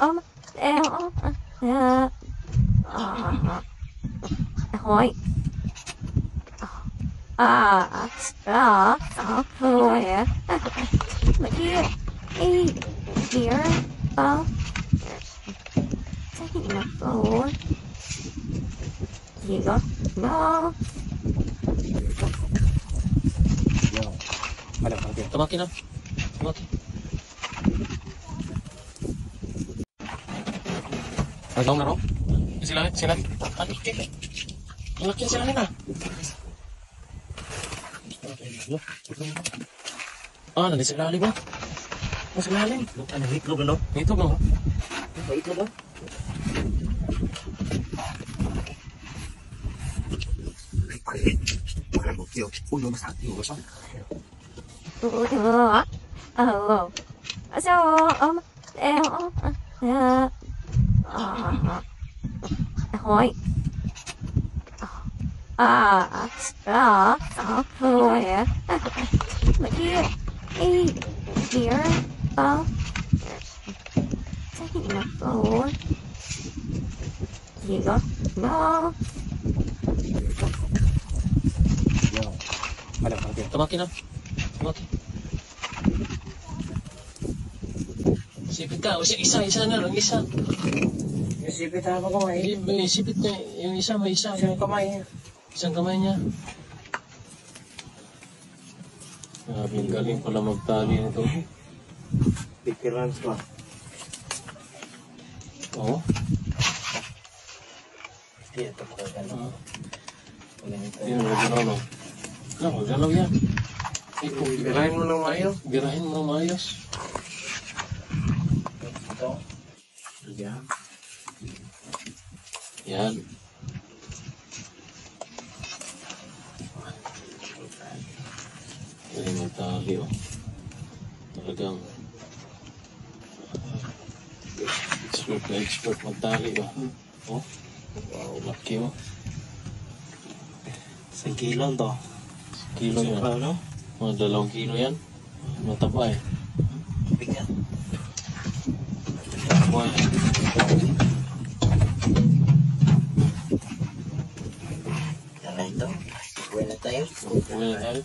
Ahoy. Stop. Oh, yeah. Look here. Hey, here. Taking the phone. Here you go. No. Tumaki na. Tumaki. Agaw na ro? Sila. Ano? Malaki sila nila. Nanti sila ba? Sila alin. Ano, hitlog ano? Hitlog no? Hitlog no? Ulo masakit yung ulo. Ahoy. Stop. Oh, yeah. Look here. Hey, here. Taking the phone. Here you go. No. Tumaki na. Tumaki. Sipit ka. O isa na lang. Isa. Isipit ako kamay. Isipit na. Yung isa, may isa. Isang kamay niya. Isang kamay niya. Ang galing pala magtali nito. Pikirans pa. Oo. Ito po gano'n. Yun, gano'n. Galaw yan. Birahin mo ng maayos. Birahin mo ng maayos. Ito. Yan. Yan. Galing magtali oh. Talagang expert magtali oh. Oh. Wow, laki oh. 1 kilo to. Kilo yan. Ano? Mga 2 kilo yan. Mataba eh. Bigat. Boy. Yan ito. Uwi na tayo. Uwi na tayo.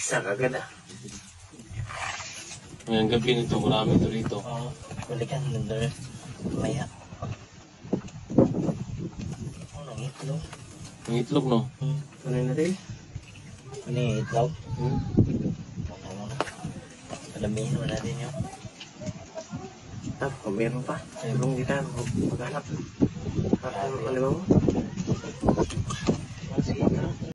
Isa kagad ah. Ngayong gabi nito, marami ito rito. Oo. Balikan mo doon. Maya. Ano ang itlog? Ang itlog no? Ano na rin? Ano yung itlog? Ano na? Alamihin mo natin yun. Kung meron pa. Meron kita. Maghanap. Ano ba mo?